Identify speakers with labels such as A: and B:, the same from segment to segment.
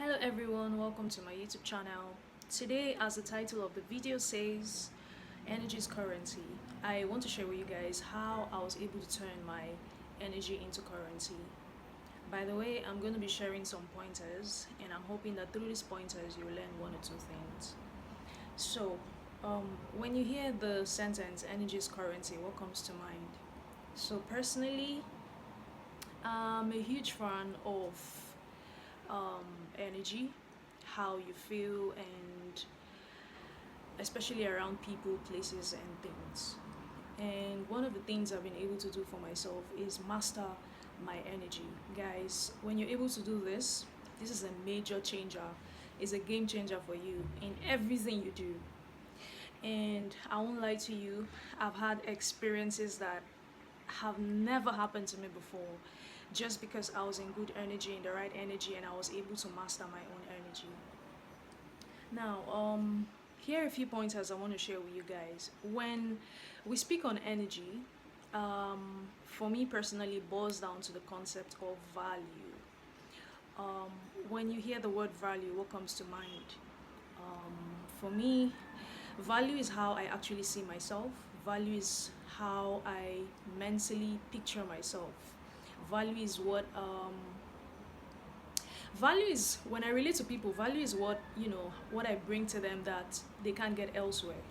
A: Hello everyone, welcome to my YouTube channel. Today, as the title of the video says, energy is currency. I want to share with you guys how I was able to turn my energy into currency. By the way, I'm going to be sharing some pointers and I'm hoping that through these pointers you'll learn one or two things. So, when you hear the sentence energy is currency, what comes to mind? So personally, I'm a huge fan of energy, how you feel, and especially around people, places, and things. And one of the things I've been able to do for myself is master my energy. Guys, when you're able to do this, this is a major changer, it's a game changer for you in everything you do. And I won't lie to you, I've had experiences that have never happened to me before just because I was in good energy, in the right energy, and I was able to master my own energy. Now, here are a few pointers I want to share with you guys. When we speak on energy, for me personally, it boils down to the concept of value. Um, when you hear the word value, what comes to mind? For me, value is how I actually see myself. Value is how I mentally picture myself. Value is value is when I relate to people. Value is what I bring to them that they can't get elsewhere.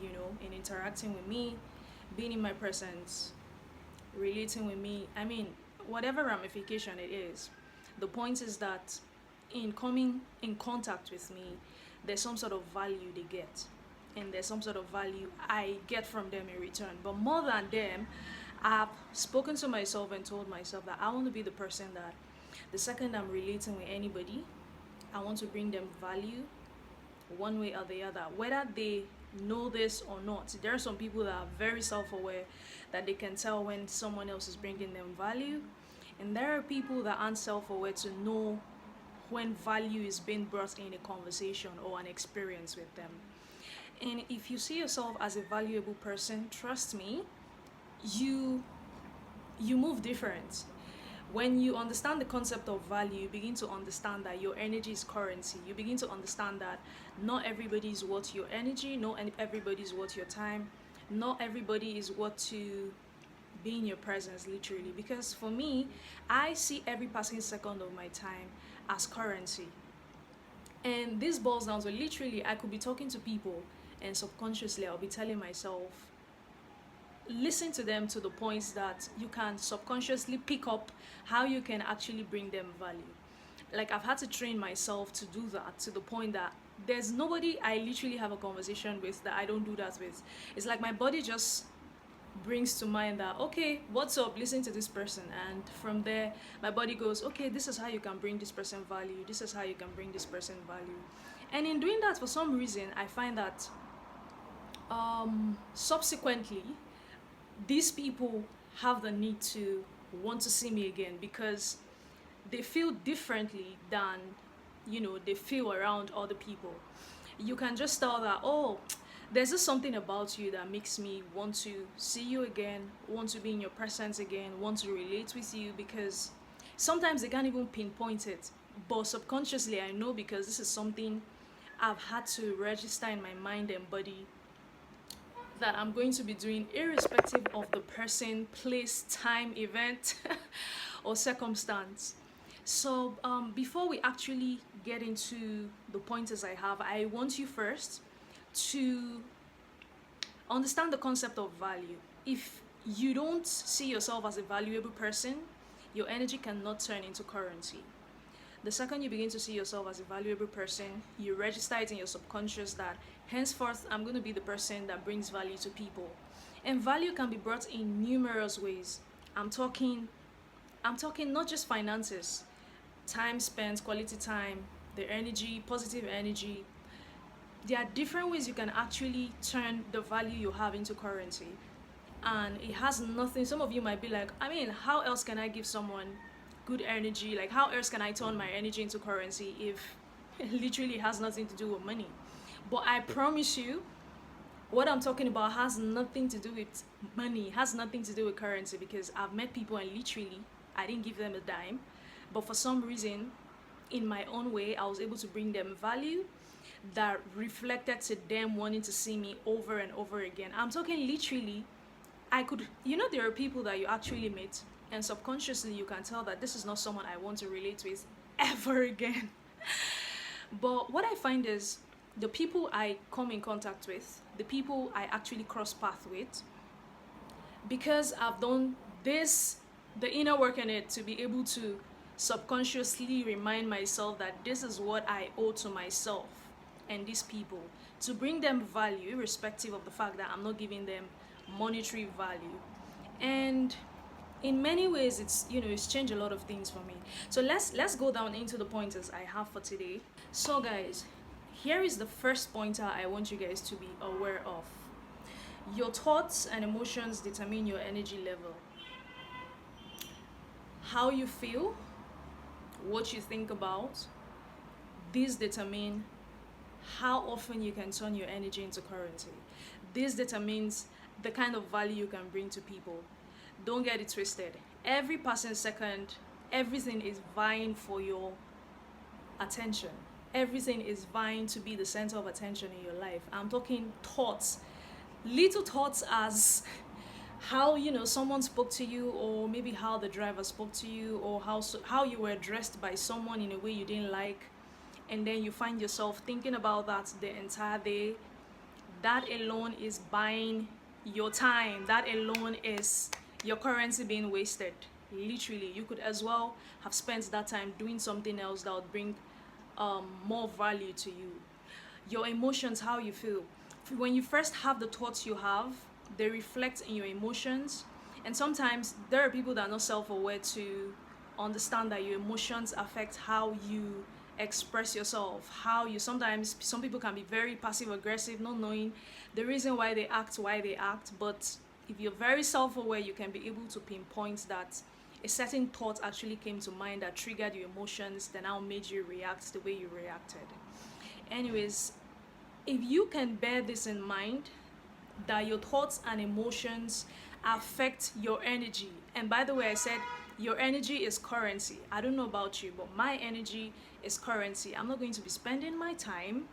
A: In interacting with me, being in my presence, relating with me. I mean, whatever ramification it is. The point is that in coming in contact with me, there's some sort of value they get, and there's some sort of value I get from them in return. But more than them, I've spoken to myself and told myself that I want to be the person that the second I'm relating with anybody, I want to bring them value one way or the other, whether they know this or not. There are some people that are very self-aware, that they can tell when someone else is bringing them value, and there are people that aren't self-aware to know when value is being brought in a conversation or an experience with them. And if you see yourself as a valuable person, trust me, you move different. When you understand the concept of value, you begin to understand that your energy is currency. You begin to understand that not everybody is worth your energy, not everybody is worth your time, not everybody is worth to be in your presence, literally. Because for me, I see every passing second of my time as currency. And this boils down to literally, I could be talking to people and subconsciously I'll be telling myself, listen to them to the points that you can subconsciously pick up how you can actually bring them value. Like, I've had to train myself to do that to the point that there's nobody I literally have a conversation with that I don't do that with. It's like my body just brings to mind that, okay, what's up, listen to this person, and from there my body goes, okay, this is how you can bring this person value, this is how you can bring this person value. And in doing that, for some reason I find that subsequently these people have the need to want to see me again because they feel differently than they feel around other people. You can just tell that, oh, there's just something about you that makes me want to see you again, want to be in your presence again, want to relate with you, because sometimes they can't even pinpoint it, but subconsciously I know, because this is something I've had to register in my mind and body, that I'm going to be doing irrespective of the person, place, time, event, or circumstance. So before we actually get into the pointers I have, I want you first to understand the concept of value. If you don't see yourself as a valuable person, your energy cannot turn into currency. The second you begin to see yourself as a valuable person, you register it in your subconscious that henceforth I'm going to be the person that brings value to people. And value can be brought in numerous ways. I'm talking not just finances, time spent, quality time, the energy, positive energy. There are different ways you can actually turn the value you have into currency. And it has nothing, some of you might be like, I mean, how else can I give someone good energy? Like, how else can I turn my energy into currency if it literally has nothing to do with money? But I promise you, what I'm talking about has nothing to do with money, has nothing to do with currency, because I've met people and literally I didn't give them a dime, but for some reason in my own way, I was able to bring them value that reflected to them wanting to see me over and over again. I'm talking literally, I could, there are people that you actually meet, and subconsciously you can tell that this is not someone I want to relate with ever again. But what I find is the people I come in contact with, the people I actually cross path with, because I've done this, the inner work in it, to be able to subconsciously remind myself that this is what I owe to myself and these people, to bring them value, irrespective of the fact that I'm not giving them monetary value. And in many ways, it's changed a lot of things for me. So let's go down into the pointers I have for today. So guys, here is the first pointer I want you guys to be aware of. Your thoughts and emotions determine your energy level. How you feel, what you think about, these determine how often you can turn your energy into currency. This determines the kind of value you can bring to people. Don't get it twisted. Every passing second, everything is vying for your attention. Everything is vying to be the center of attention in your life. I'm talking thoughts. Little thoughts as how someone spoke to you, or maybe how the driver spoke to you, or how you were addressed by someone in a way you didn't like, and then you find yourself thinking about that the entire day. That alone is buying your time. That alone is your currency being wasted. Literally, you could as well have spent that time doing something else that would bring more value to you. Your emotions, how you feel. When you first have the thoughts you have, they reflect in your emotions. And sometimes there are people that are not self-aware to understand that your emotions affect how you express yourself, sometimes some people can be very passive aggressive, not knowing the reason why they act, but if you're very self-aware, you can be able to pinpoint that a certain thought actually came to mind that triggered your emotions, that now made you react the way you reacted. Anyways, if you can bear this in mind, that your thoughts and emotions affect your energy. And by the way, I said your energy is currency. I don't know about you, but my energy is currency. I'm not going to be spending my time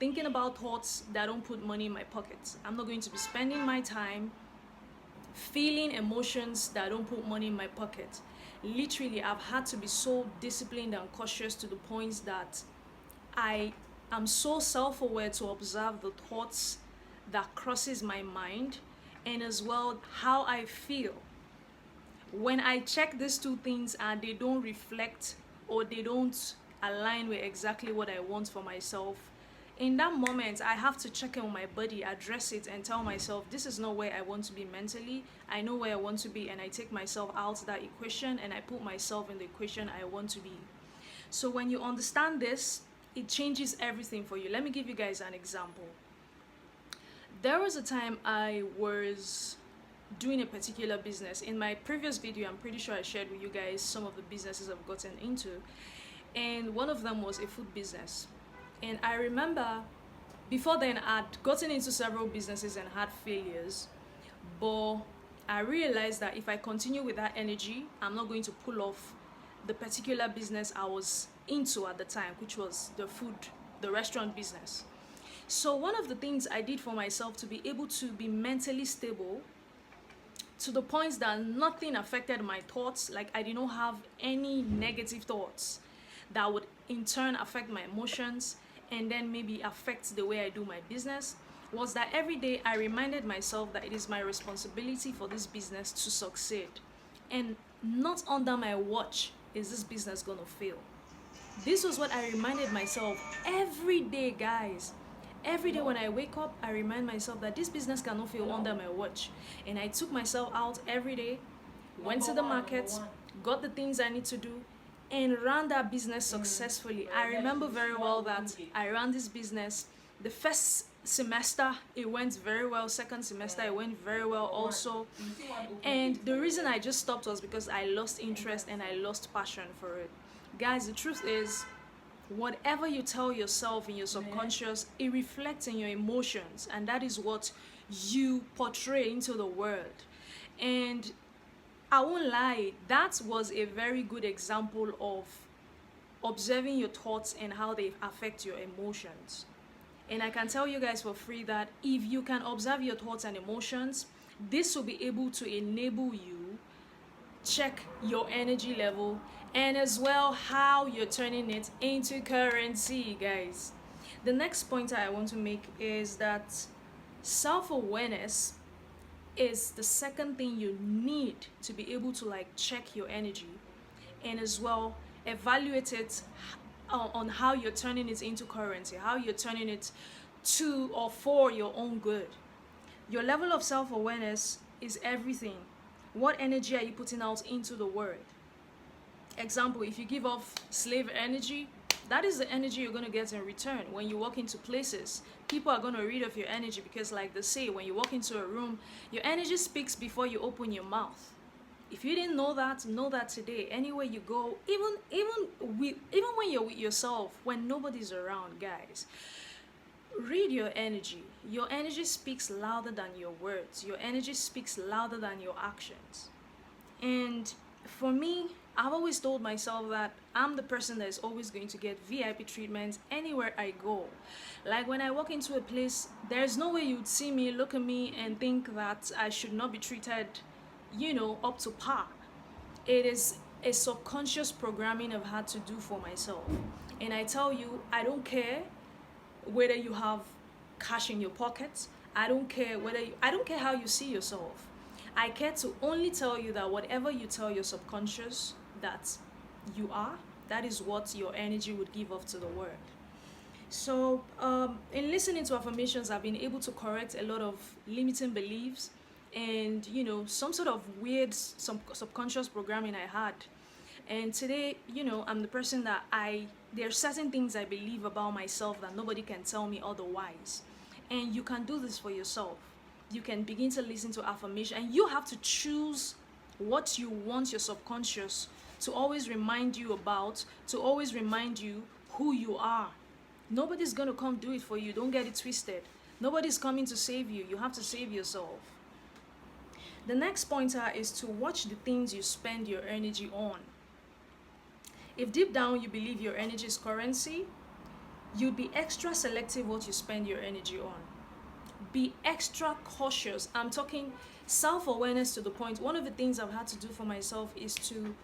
A: thinking about thoughts that don't put money in my pocket. I'm not going to be spending my time feeling emotions that don't put money in my pocket. Literally, I've had to be so disciplined and cautious to the point that I am so self-aware to observe the thoughts that crosses my mind, and as well how I feel. When I check these two things and they don't reflect, or they don't align with exactly what I want for myself, in that moment I have to check in with my body, address it, and tell myself this is not where I want to be mentally. I know where I want to be, and I take myself out of that equation and I put myself in the equation I want to be. So when you understand this, it changes everything for you. Let me give you guys an example. There was a time I was doing a particular business. In my previous video, I'm pretty sure I shared with you guys some of the businesses I've gotten into, and one of them was a food business. And I remember before then I'd gotten into several businesses and had failures, but I realized that if I continue with that energy, I'm not going to pull off the particular business I was into at the time, which was the restaurant business. So one of the things I did for myself to be able to be mentally stable to the point that nothing affected my thoughts, like I did not have any negative thoughts that would in turn affect my emotions and then maybe affect the way I do my business, was that every day I reminded myself that it is my responsibility for this business to succeed, and not under my watch is this business gonna fail. This was what I reminded myself every day, guys. Every day when I wake up, I remind myself that this business cannot fail under my watch. And I took myself out every day, went to the market, got the things I need to do, and ran that business successfully. I remember very well that I ran this business. The first semester, it went very well. Second semester, it went very well also. And the reason I just stopped was because I lost interest and I lost passion for it. Guys, the truth is, whatever you tell yourself in your subconscious, it reflects in your emotions, and that is what you portray into the world. And I won't lie, that was a very good example of observing your thoughts and how they affect your emotions. And I can tell you guys for free that if you can observe your thoughts and emotions, this will be able to enable you check your energy level and as well how you're turning it into currency, guys. The next point I want to make is that self-awareness is the second thing you need to be able to like check your energy and as well evaluate it on how you're turning it into currency, how you're turning it to or for your own good. Your level of self-awareness is everything. What energy are you putting out into the world? Example, if you give off slave energy, that is the energy you're going to get in return. When you walk into places, people are going to read of your energy because like they say, when you walk into a room, your energy speaks before you open your mouth. If you didn't know that today. Anywhere you go, even when you're with yourself, when nobody's around, guys, read your energy. Your energy speaks louder than your words. Your energy speaks louder than your actions. And for me, I've always told myself that I'm the person that is always going to get VIP treatment anywhere I go. Like when I walk into a place, there's no way you'd see me, look at me, and think that I should not be treated, up to par. It is a subconscious programming I've had to do for myself. And I tell you, I don't care whether you have cash in your pockets. I don't care how you see yourself. I care to only tell you that whatever you tell your subconscious that you are, that is what your energy would give off to the world. So in listening to affirmations, I've been able to correct a lot of limiting beliefs and some sort of weird subconscious programming I had. And today, I'm the person that there are certain things I believe about myself that nobody can tell me otherwise. And you can do this for yourself. You can begin to listen to affirmation, and you have to choose what you want your subconscious to always remind you about, to always remind you who you are. Nobody's going to come do it for you. Don't get it twisted. Nobody's coming to save you. You have to save yourself. The next pointer is to watch the things you spend your energy on. If deep down you believe your energy is currency, you'd be extra selective what you spend your energy on. Be extra cautious. I'm talking self-awareness to the point. One of the things I've had to do for myself is to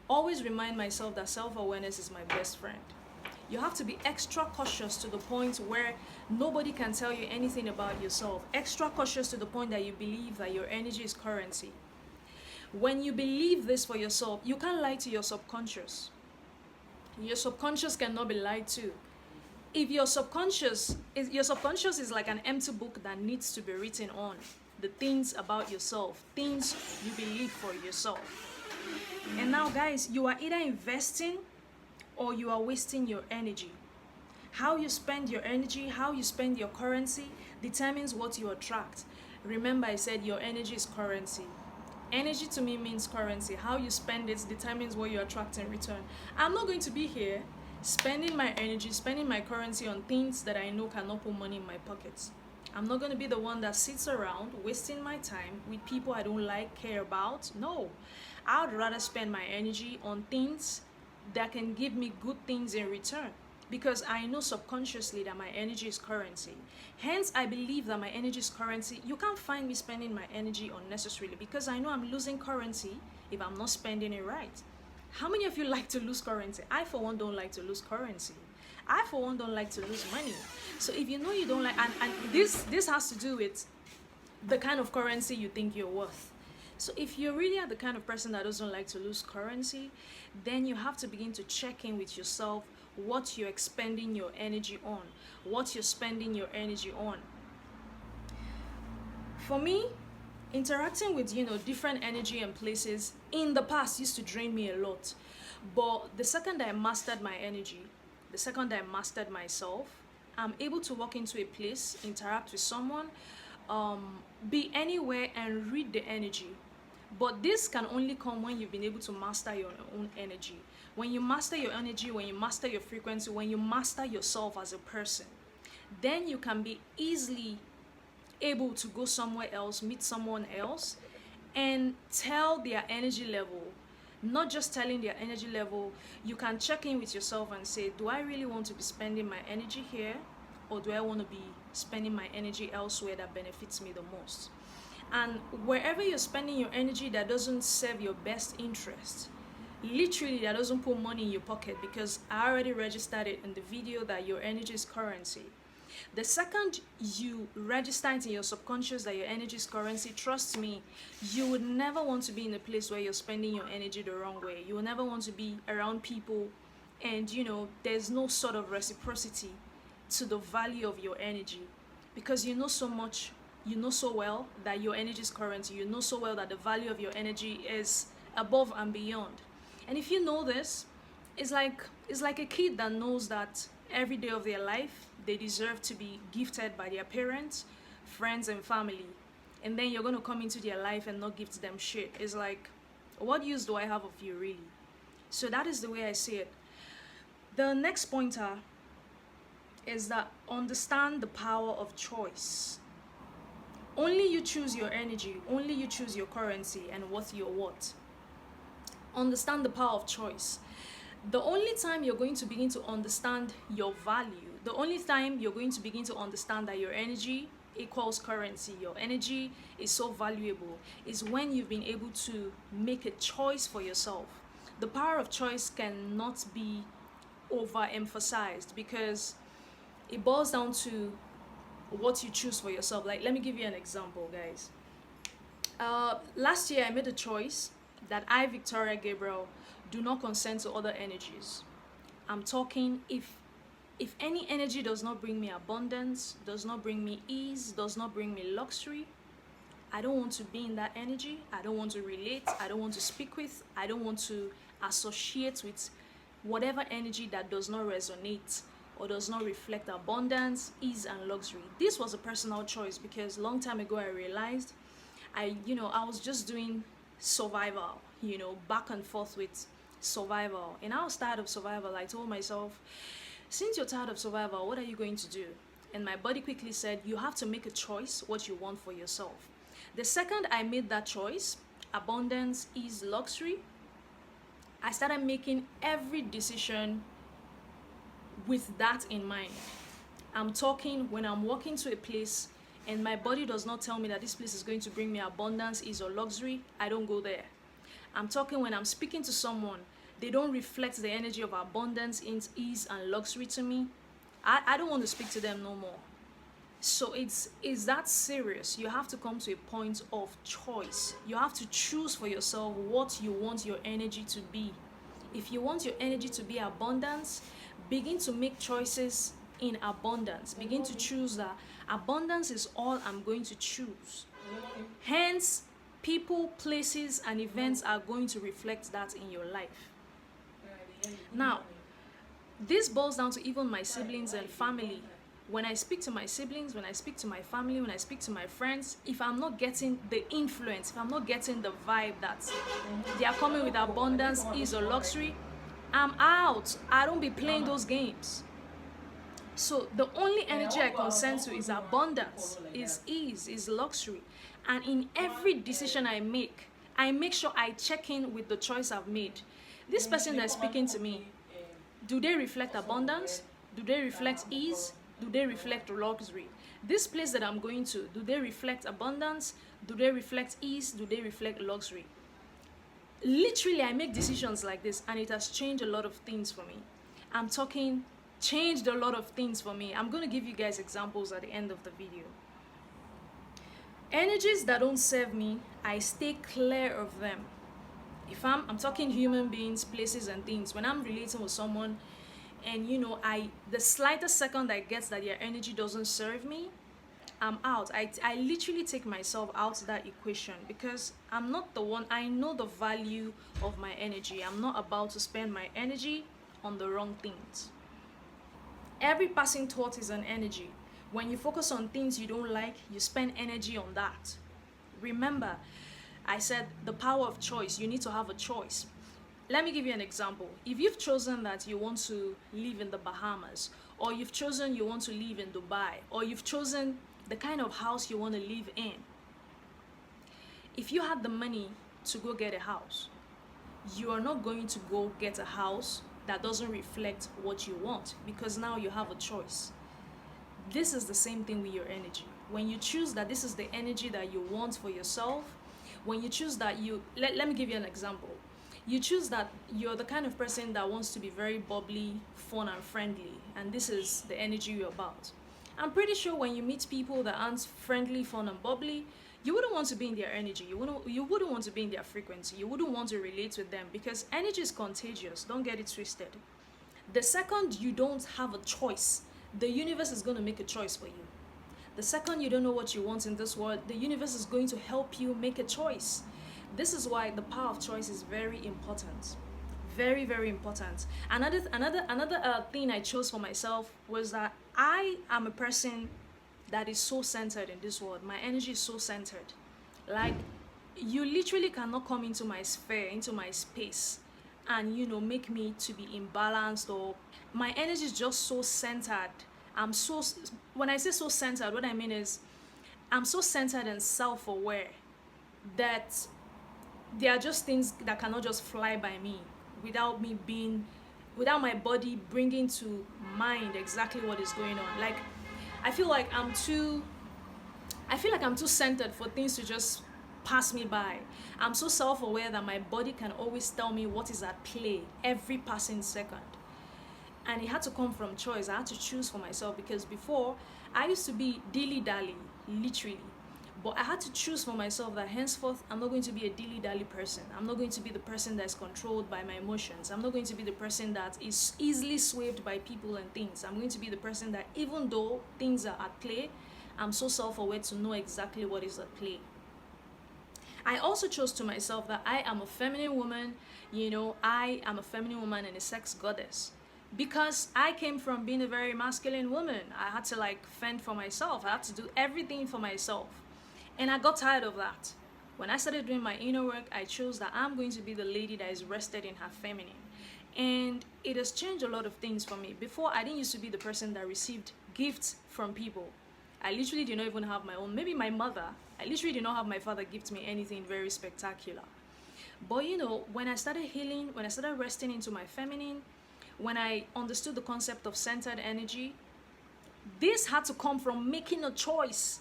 A: always remind myself that self-awareness is my best friend. You have to be extra cautious to the point where nobody can tell you anything about yourself. Extra cautious to the point that you believe that your energy is currency. When you believe this for yourself, you can't lie to your subconscious. Your subconscious cannot be lied to. If your subconscious is like an empty book that needs to be written on the things about yourself, things you believe for yourself. And now, guys, you are either investing or you are wasting your energy. How you spend your energy, how you spend your currency determines what you attract. Remember, I said your energy is currency. Energy to me means currency. How you spend it determines what you attract in return. I'm not going to be here spending my energy, spending my currency on things that I know cannot put money in my pockets. I'm not going to be the one that sits around wasting my time with people I don't like, care about. No, I would rather spend my energy on things that can give me good things in return, because I know subconsciously that my energy is currency. Hence, I believe that my energy is currency. You can't find me spending my energy unnecessarily because I know I'm losing currency if I'm not spending it right. How many of you like to lose currency? I, for one, don't like to lose currency. I, for one, don't like to lose money. So if you know you don't like, and this has to do with the kind of currency you think you're worth. So if you really are the kind of person that doesn't like to lose currency, then you have to begin to check in with yourself what you're expending your energy on, what you're spending your energy on. For me, interacting with different energy and places in the past used to drain me a lot. But the second I mastered my energy, the second I mastered myself, I'm able to walk into a place, interact with someone, be anywhere and read the energy. But this can only come when you've been able to master your own energy. When you master your energy, when you master your frequency, when you master yourself as a person, then you can be easily able to go somewhere else, meet someone else, and tell their energy level, not just telling their energy level. You can check in with yourself and say, do I really want to be spending my energy here, or do I want to be spending my energy elsewhere that benefits me the most? And wherever you're spending your energy that doesn't serve your best interest, literally that doesn't put money in your pocket, because I already registered it in the video that your energy is currency. The second you register it in your subconscious that your energy is currency, trust me, you would never want to be in a place where you're spending your energy the wrong way. You will never want to be around people and there's no sort of reciprocity to the value of your energy, because you know so much, you know so well that your energy is currency, you know so well that the value of your energy is above and beyond. And if you know this, it's like a kid that knows that every day of their life they deserve to be gifted by their parents, friends, and family. And then you're going to come into their life and not gift them shit. It's like, what use do I have of you, really? So that is the way I see it. The next pointer is that understand the power of choice. Only you choose your energy, only you choose your currency and what you're what. Understand the power of choice. The only time you're going to begin to understand your value, the only time you're going to begin to understand that your energy equals currency, your energy is so valuable, is when you've been able to make a choice for yourself. The power of choice cannot be overemphasized, because it boils down to what you choose for yourself. Like, let me give you an example, guys. Last year I made a choice that I, Victoria Gabriel, do not consent to other energies. I'm talking, if any energy does not bring me abundance, does not bring me ease, does not bring me luxury, I don't want to be in that energy. I don't want to relate. I don't want to speak with. I don't want to associate with whatever energy that does not resonate or does not reflect abundance, ease, and luxury. This was a personal choice, because long time ago I realized I was just doing survival, back and forth with survival. And I was tired of survival. I told myself, since you're tired of survival, what are you going to do? And my body quickly said, you have to make a choice what you want for yourself. The second I made that choice, abundance, ease, luxury, I started making every decision with that in mind. I'm talking when I'm walking to a place and my body does not tell me that this place is going to bring me abundance, ease, or luxury, I don't go there. I'm talking when I'm speaking to someone, they don't reflect the energy of abundance, ease, and luxury to me, I don't want to speak to them no more. So it's that serious. You have to come to a point of choice. You have to choose for yourself what you want your energy to be. If you want your energy to be abundance, begin to make choices in abundance. Begin to choose that abundance is all I'm going to choose. Hence, people, places, and events are going to reflect that in your life. Now, this boils down to even my siblings and family. When I speak to my siblings, when I speak to my family, when I speak to my friends, if I'm not getting the influence, if I'm not getting the vibe that they are coming with abundance, ease, or luxury, I'm out. I don't be playing those games. So the only energy I consent to is abundance, is ease, is luxury. And in every decision I make sure I check in with the choice I've made. This person that's speaking to me, do they reflect abundance? Do they reflect ease? Do they reflect luxury? This place that I'm going to, do they reflect abundance? Do they reflect ease? Do they reflect luxury? Literally, I make decisions like this, and it has changed a lot of things for me. I'm talking changed a lot of things for me. I'm going to give you guys examples at the end of the video. Energies that don't serve me, I stay clear of them. If I'm talking human beings, places, and things, when I'm relating with someone and the slightest second I get that their energy doesn't serve me, I'm out. I literally take myself out of that equation, because I'm not the one. I know the value of my energy. I'm not about to spend my energy on the wrong things. Every passing thought is an energy. When you focus on things you don't like, you spend energy on that. Remember, I said the power of choice. You need to have a choice. Let me give you an example. If you've chosen that you want to live in the Bahamas, or you've chosen you want to live in Dubai, or you've chosen the kind of house you want to live in, if you had the money to go get a house, you are not going to go get a house that doesn't reflect what you want, because now you have a choice. This is the same thing with your energy. When you choose that this is the energy that you want for yourself, when you choose that let me give you an example. You choose that you're the kind of person that wants to be very bubbly, fun, and friendly, and this is the energy you're about. I'm pretty sure when you meet people that aren't friendly, fun, and bubbly, you wouldn't want to be in their energy. You wouldn't want to be in their frequency. You wouldn't want to relate with them, because energy is contagious. Don't get it twisted. The second you don't have a choice, the universe is going to make a choice for you. The second you don't know what you want in this world, the universe is going to help you make a choice. This is why the power of choice is very important. Very, very important. Another thing I chose for myself was that I am a person that is so centered in this world. My energy is so centered. Like, you literally cannot come into my sphere, into my space, and make me to be imbalanced, or my energy is just so centered. I'm so When I say so centered, what I mean is I'm so centered and self-aware that there are just things that cannot just fly by me without me being without my body bringing to mind exactly what is going on. Like, I feel like I'm too centered for things to just pass me by. I'm so self-aware that my body can always tell me what is at play every passing second. And it had to come from choice. I had to choose for myself, because before I used to be dilly-dally, literally. But I had to choose for myself that henceforth I'm not going to be a dilly-dally person. I'm not going to be the person that's controlled by my emotions. I'm not going to be the person that is easily swayed by people and things. I'm going to be the person that, even though things are at play, I'm so self-aware to know exactly what is at play. I also chose to myself that I am a feminine woman. I am a feminine woman and a sex goddess. Because I came from being a very masculine woman. I had to fend for myself. I had to do everything for myself. And I got tired of that. When I started doing my inner work, I chose that I'm going to be the lady that is rested in her feminine. And it has changed a lot of things for me. Before, I didn't used to be the person that received gifts from people. I literally did not even have my own. Maybe my mother. I literally did not have my father gift me anything very spectacular. But when I started healing, when I started resting into my feminine, when I understood the concept of centered energy, this had to come from making a choice.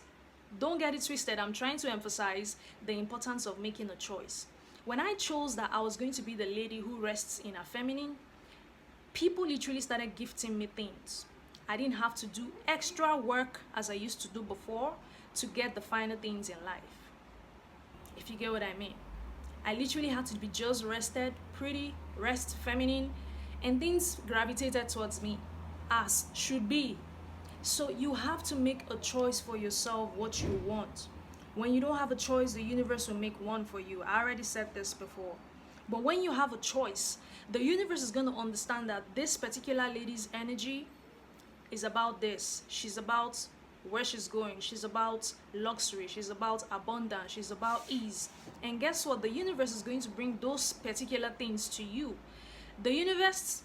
A: Don't get it twisted. I'm trying to emphasize the importance of making a choice. When I chose that I was going to be the lady who rests in her feminine, people literally started gifting me things. I didn't have to do extra work as I used to do before to get the finer things in life. If you get what I mean. I literally had to be just rested, pretty, rest, feminine, and things gravitated towards me as should be. So you have to make a choice for yourself what you want. When you don't have a choice, the universe will make one for you. I already said this before. But when you have a choice, the universe is going to understand that this particular lady's energy is about this. She's about where she's going. She's about luxury. She's about abundance. She's about ease. And guess what? The universe is going to bring those particular things to you. The universe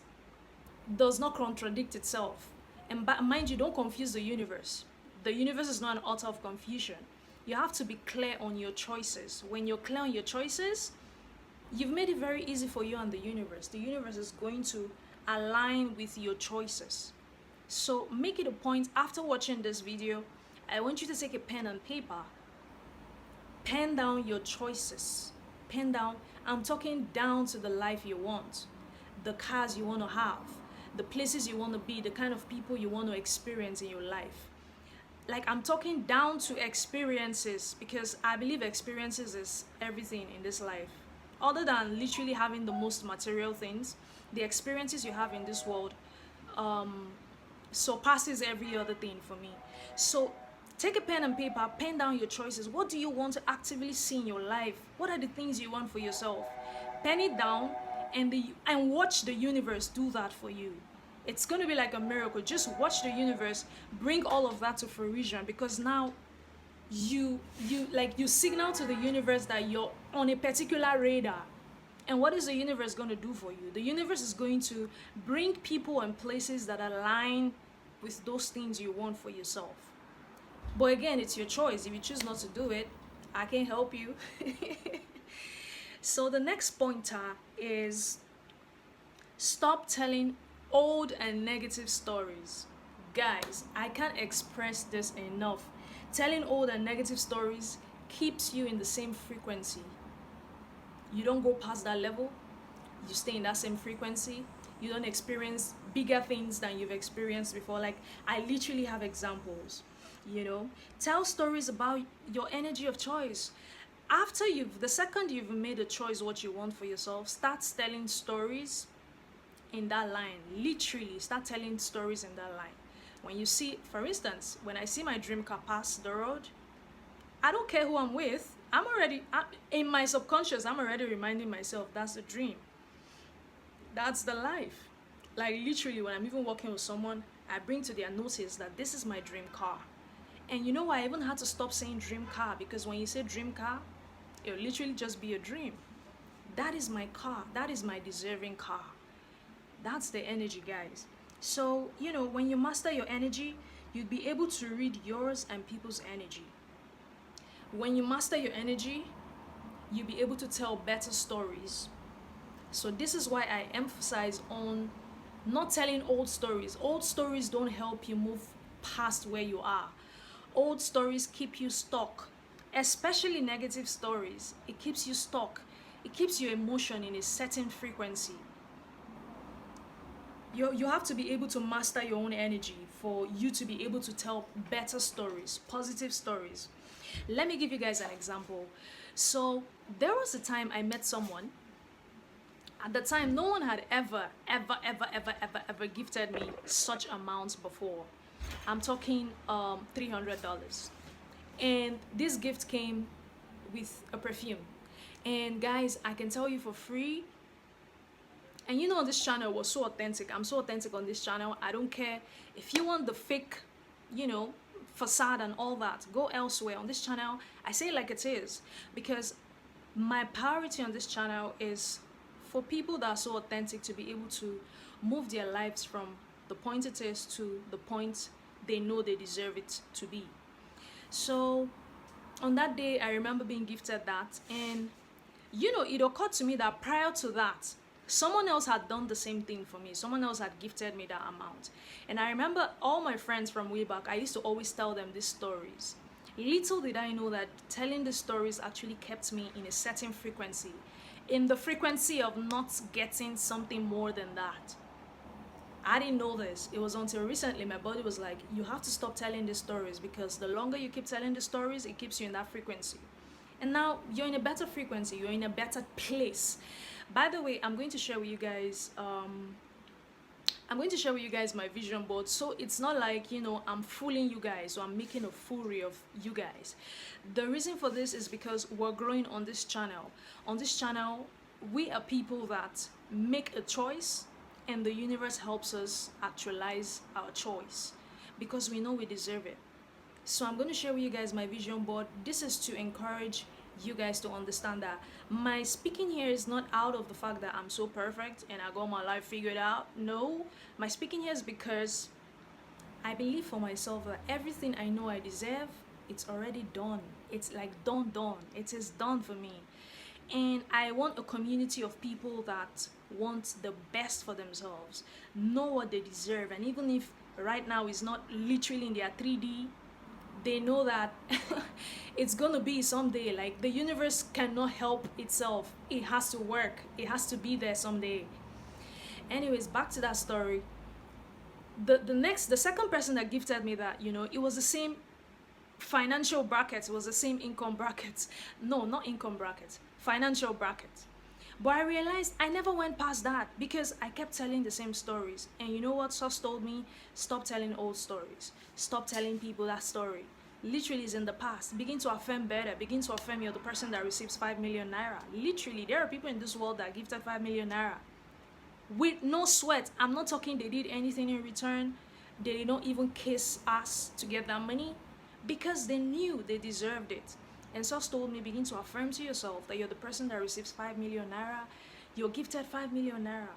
A: does not contradict itself. And mind you, don't confuse the universe. The universe is not an author of confusion. You have to be clear on your choices. When you're clear on your choices, you've made it very easy for you and the universe. The universe is going to align with your choices. So make it a point, after watching this video, I want you to take a pen and paper. Pen down your choices. Pen down, I'm talking down to the life you want, the cars you want to have, the places you want to be, the kind of people you want to experience in your life. I'm talking down to experiences, because I believe experiences is everything in this life. Other than literally having the most material things, the experiences you have in this world surpasses every other thing for me. So take a pen and paper, pen down your choices. What do you want to actively see in your life? What are the things you want for yourself? Pen it down and watch the universe do that for you. It's going to be like a miracle. Just watch the universe bring all of that to fruition, because now you signal to the universe that you're on a particular radar. And what is the universe going to do for you? The universe is going to bring people and places that align with those things you want for yourself. But again, it's your choice. If you choose not to do it, I can't help you. So the next pointer is stop telling old and negative stories. Guys, I can't express this enough. Telling old and negative stories keeps you in the same frequency. You don't go past that level, you stay in that same frequency. You don't experience bigger things than you've experienced before. Like, I literally have examples. You know, tell stories about your energy of choice. After the second you've made a choice what you want for yourself, start telling stories in that line. Literally start telling stories in that line. When you see, for instance, when I see my dream car pass the road, I don't care who I'm with. In my subconscious, I'm already reminding myself that's the dream, that's the life. Like, literally, when I'm even working with someone, I bring to their notice that this is my dream car. And you know why I even had to stop saying dream car? Because when you say dream car, it'll literally just be a dream. That is my car. That is my deserving car. That's the energy, guys. So, when you master your energy, you'd be able to read yours and people's energy. When you master your energy, you'll be able to tell better stories. So this is why I emphasize on not telling old stories. Old stories don't help you move past where you are. Old stories keep you stuck, especially negative stories. It keeps you stuck. It keeps your emotion in a certain frequency. You have to be able to master your own energy for you to be able to tell better stories, positive stories. Let me give you guys an example. So there was a time I met someone. At the time, no one had ever gifted me such amounts before. I'm talking $300. And this gift came with a perfume. And guys, I can tell you for free. And on this channel was so authentic. I'm so authentic on this channel. I don't care if you want the fake, facade and all that. Go elsewhere. On this channel, I say it like it is. Because my priority on this channel is for people that are so authentic to be able to move their lives from the point it is to the point they know they deserve it to be. So on that day, I remember being gifted that, and it occurred to me that prior to that, someone else had done the same thing for me. Someone else had gifted me that amount. And I remember all my friends from way back, I used to always tell them these stories. Little did I know that telling the stories actually kept me in a certain frequency, in the frequency of not getting something more than that. I didn't know this. It was until recently my body was like, you have to stop telling these stories, because the longer you keep telling the stories, it keeps you in that frequency. And now you're in a better frequency, you're in a better place. By the way, I'm going to share with you guys my vision board. So it's not like, I'm fooling you guys or I'm making a foolery of you guys. The reason for this is because we're growing on this channel. On this channel, we are people that make a choice, and the universe helps us actualize our choice because we know we deserve it. So I'm going to share with you guys my vision board. This is to encourage you guys to understand that my speaking here is not out of the fact that I'm so perfect and I got my life figured out. No, my speaking here is because I believe for myself that everything I know I deserve, it's already done. It's like done. It is done for me. And I want a community of people that want the best for themselves, know what they deserve, and even if right now is not literally in their 3D, they know that it's gonna be someday. Like, the universe cannot help itself. It has to work. It has to be there someday. Anyways, back to that story. The second person that gifted me that, it was the same financial brackets. It was the same income brackets. No, not income brackets. Financial brackets. But I realized I never went past that because I kept telling the same stories. And you know what Sos told me? Stop telling old stories. Stop telling people that story. Literally is in the past. Begin to affirm better. Begin to affirm you're the person that receives 5 million naira. Literally, there are people in this world that gifted 5 million naira with no sweat. I'm not talking they did anything in return. They did not even kiss us to get that money because they knew they deserved it. And Sos told me, begin to affirm to yourself that you're the person that receives 5 million naira. You're gifted 5 million naira.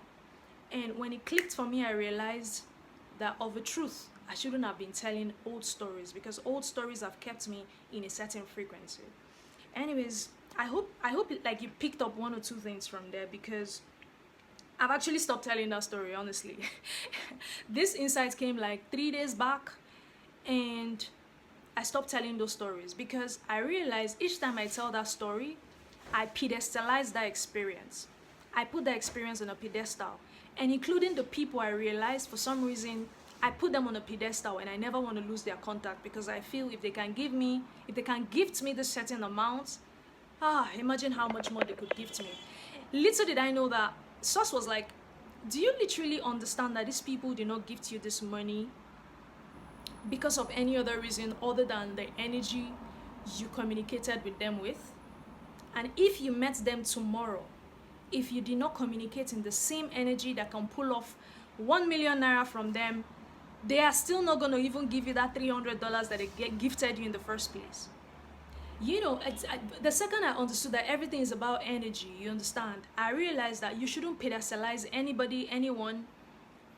A: And when it clicked for me, I realized that of a truth, I shouldn't have been telling old stories because old stories have kept me in a certain frequency. Anyways, I hope like you picked up one or two things from there, because I've actually stopped telling that story, honestly. This insight came like 3 days back, and I stopped telling those stories because I realized each time I tell that story, I pedestalize that experience. I put that experience on a pedestal. And including the people, I realized for some reason I put them on a pedestal, and I never want to lose their contact, because I feel if they can gift me this certain amount, imagine how much more they could gift me. Little did I know that Sus was like, do you literally understand that these people did not gift you this money because of any other reason other than the energy you communicated with them with? And if you met them tomorrow, if you did not communicate in the same energy that can pull off 1 million naira from them, they are still not going to even give you that $300 that they gifted you in the first place. You know, the second I understood that everything is about energy, you understand, I realized that you shouldn't pedestalize anybody, anyone,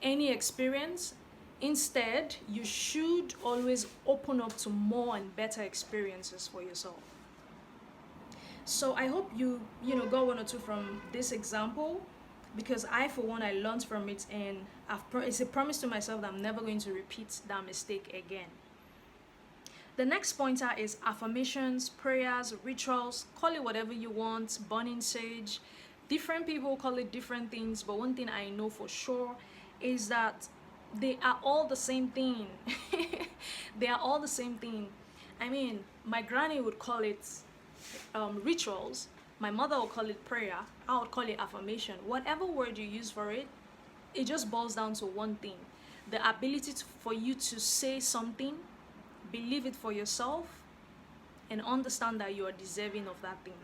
A: any experience. Instead, you should always open up to more and better experiences for yourself. So I hope you got one or two from this example, because I, for one, I learned from it, and it's a promise to myself that I'm never going to repeat that mistake again. The next pointer is affirmations, prayers, rituals, call it whatever you want, burning sage. Different people call it different things, but one thing I know for sure is that they are all the same thing. They are all the same thing. I mean, my granny would call it rituals, my mother would call it prayer, I would call it affirmation. Whatever word you use for it, it just boils down to one thing: the ability for you to say something, believe it for yourself, and understand that you are deserving of that thing.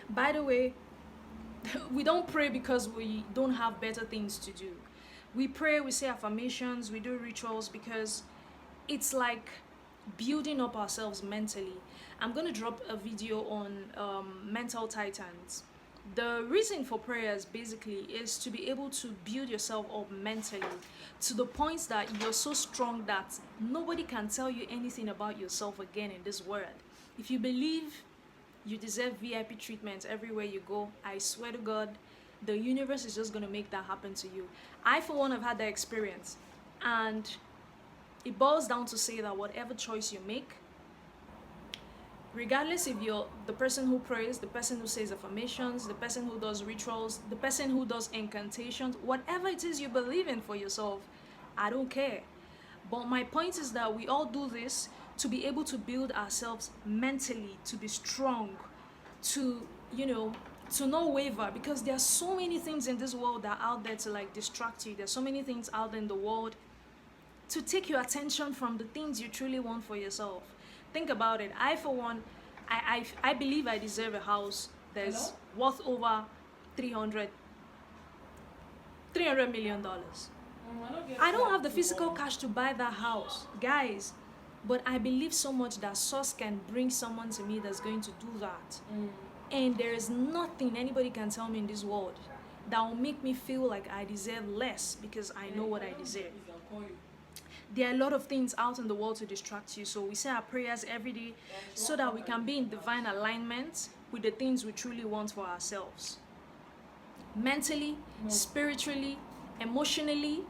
A: By the way, we don't pray because we don't have better things to do. We pray, we say affirmations, we do rituals because it's like building up ourselves mentally. I'm going to drop a video on mental titans. The reason for prayers basically is to be able to build yourself up mentally to the point that you're so strong that nobody can tell you anything about yourself again in this world. If you believe you deserve VIP treatment everywhere you go, I swear to God, the universe is just going to make that happen to you. I, for one, have had that experience, and it boils down to say that whatever choice you make, regardless if you're the person who prays, the person who says affirmations, the person who does rituals, the person who does incantations, whatever it is you believe in for yourself, I don't care. But my point is that we all do this to be able to build ourselves mentally, to be strong, to not waver, because there are so many things in this world that are out there to like distract you. There's so many things out there in the world to take your attention from the things you truly want for yourself. Think about it. I, for one, I believe I deserve a house that's worth over 300 million dollars. I don't have the physical cash to buy that house, guys, but I believe so much that source can bring someone to me that's going to do that. And there is nothing anybody can tell me in this world that will make me feel like I deserve less, because I know what I deserve. There are a lot of things out in the world to distract you, so we say our prayers every day so that we can be in divine alignment with the things we truly want for ourselves. Mentally, spiritually, emotionally,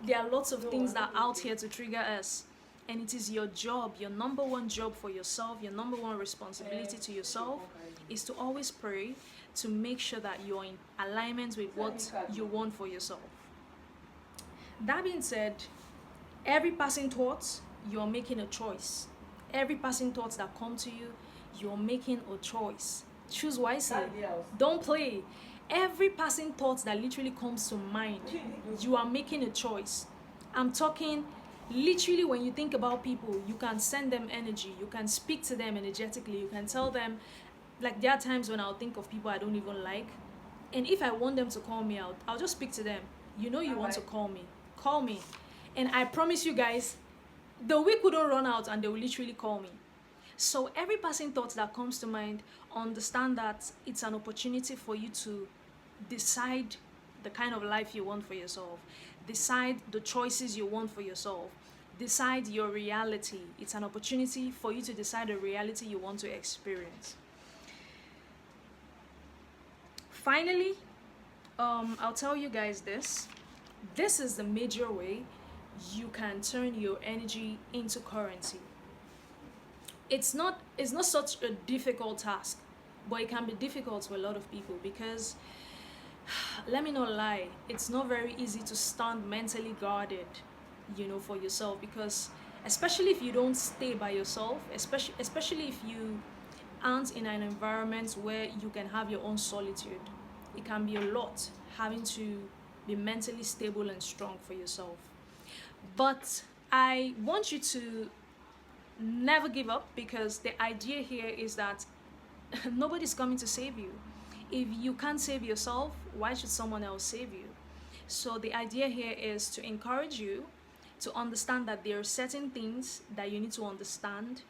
A: there are lots of things that are out here to trigger us. And it is your job, your number one job for yourself, your number one responsibility to yourself is to always pray to make sure that you're in alignment with what you want for yourself. That being said, every passing thought, you're making a choice. Every passing thoughts that come to you, you're making a choice. Choose wisely. Don't play. Every passing thought that literally comes to mind, you are making a choice. I'm talking literally, when you think about people, you can send them energy, you can speak to them energetically, you can tell them, like there are times when I'll think of people I don't even like, and if I want them to call me out, I'll just speak to them. You know you want to call me. And I promise you guys, the week wouldn't run out and they will literally call me. So every passing thought that comes to mind, understand that it's an opportunity for you to decide the kind of life you want for yourself. Decide the choices you want for yourself. Decide your reality. It's an opportunity for you to decide the reality you want to experience. Finally, I'll tell you guys this. This is the major way you can turn your energy into currency. It's not such a difficult task, but it can be difficult to a lot of people because let me not lie, it's not very easy to stand mentally guarded, for yourself, because especially if you don't stay by yourself, especially if you aren't in an environment where you can have your own solitude, it can be a lot having to be mentally stable and strong for yourself. But I want you to never give up, because the idea here is that nobody's coming to save you. If you can't save yourself, why should someone else save you? So the idea here is to encourage you to understand that there are certain things that you need to understand.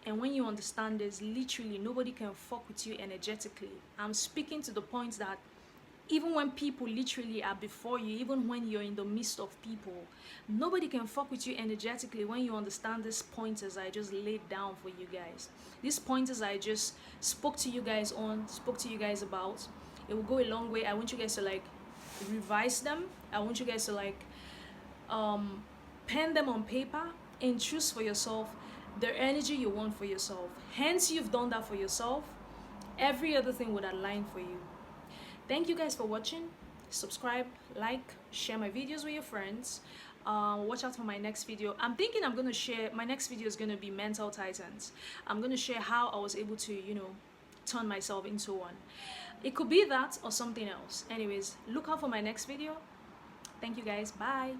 A: And when you understand this, literally nobody can fuck with you energetically. I'm speaking to the point that even when people literally are before you, even when you're in the midst of people, nobody can fuck with you energetically when you understand these pointers I just laid down for you guys. These pointers I just spoke to you guys about. It will go a long way. I want you guys to like revise them. I want you guys to like pen them on paper and choose for yourself the energy you want for yourself. Hence, you've done that for yourself. Every other thing would align for you. Thank you guys for watching. Subscribe, like, share my videos with your friends. Watch out for my next video. I'm thinking I'm going to share, my next video is going to be Mental Titans. I'm going to share how I was able to, turn myself into one. It could be that or something else. Anyways, look out for my next video. Thank you guys. Bye.